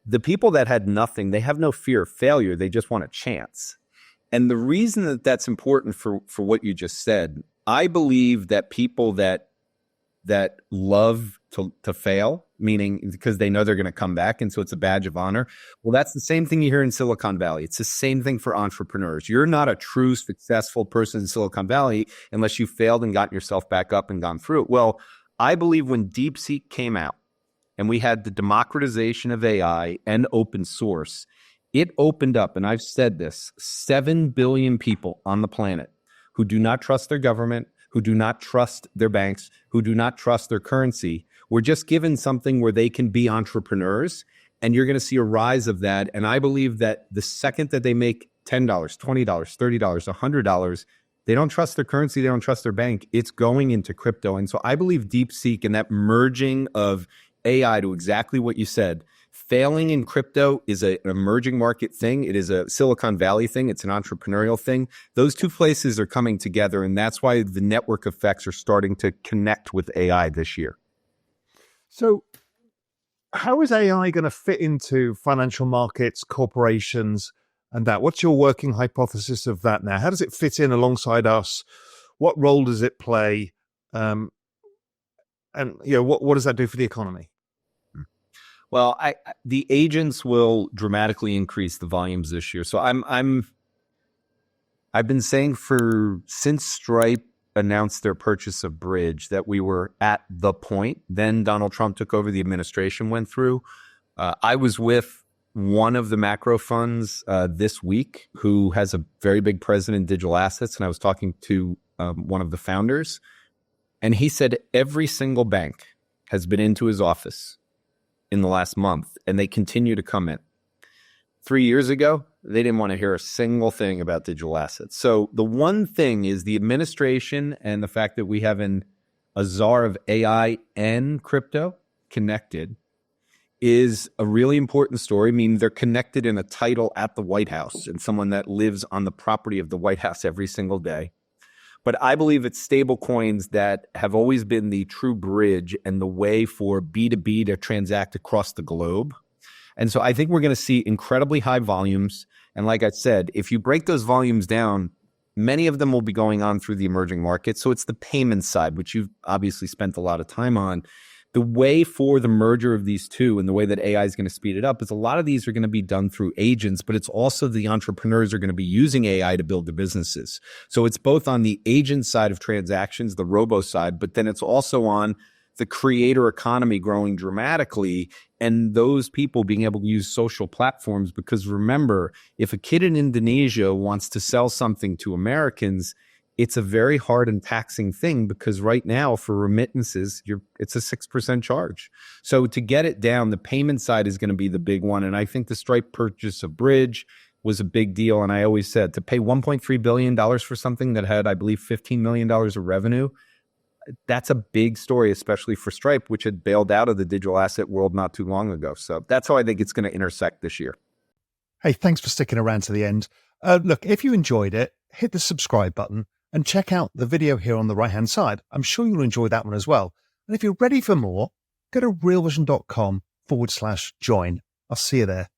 the people that had nothing, they have no fear of failure. They just want a chance. And the reason that that's important for what you just said, I believe that people that love to fail, meaning because they know they're going to come back, and so it's a badge of honor. Well, that's the same thing you hear in Silicon Valley. It's the same thing for entrepreneurs. You're not a true successful person in Silicon Valley unless you failed and gotten yourself back up and gone through it. Well, I believe when DeepSeek came out and we had the democratization of AI and open source, it opened up, and I've said this, 7 billion people on the planet who do not trust their government, who do not trust their banks, who do not trust their currency, were just given something where they can be entrepreneurs, and you're going to see a rise of that. And I believe that the second that they make $10, $20, $30, $100, they don't trust their currency, they don't trust their bank, it's going into crypto. And so I believe DeepSeek and that merging of AI to exactly what you said, failing in crypto is an emerging market thing. It is a Silicon Valley thing. It's an entrepreneurial thing. Those two places are coming together, and that's why the network effects are starting to connect with AI this year. So how is AI going to fit into financial markets, corporations, and that? What's your working hypothesis of that now? How does it fit in alongside us? What role does it play? And what does that do for the economy? Well, the agents will dramatically increase the volumes this year. So I've been saying since Stripe announced their purchase of Bridge that we were at the point. Then Donald Trump took over, the administration went through. I was with one of the macro funds this week who has a very big presence in digital assets, and I was talking to one of the founders, and he said every single bank has been into his office in the last month, and they continue to come in. 3 years ago, they didn't want to hear a single thing about digital assets. So the one thing is the administration and the fact that we have a czar of AI and crypto connected is a really important story. I mean, they're connected in a title at the White House and someone that lives on the property of the White House every single day. But I believe it's stablecoins that have always been the true bridge and the way for B2B to transact across the globe. And so I think we're going to see incredibly high volumes. And like I said, if you break those volumes down, many of them will be going on through the emerging markets. So it's the payment side, which you've obviously spent a lot of time on. The way for the merger of these two and the way that AI is going to speed it up is a lot of these are going to be done through agents, but it's also the entrepreneurs are going to be using AI to build the businesses. So it's both on the agent side of transactions, the robo side, but then it's also on the creator economy growing dramatically and those people being able to use social platforms. Because remember, if a kid in Indonesia wants to sell something to Americans, it's a very hard and taxing thing because right now for remittances, it's a 6% charge. So to get it down, the payment side is going to be the big one. And I think the Stripe purchase of Bridge was a big deal. And I always said to pay $1.3 billion for something that had, I believe, $15 million of revenue, that's a big story, especially for Stripe, which had bailed out of the digital asset world not too long ago. So that's how I think it's going to intersect this year. Hey, thanks for sticking around to the end. Look, if you enjoyed it, hit the subscribe button and check out the video here on the right-hand side. I'm sure you'll enjoy that one as well. And if you're ready for more, go to realvision.com/join. I'll see you there.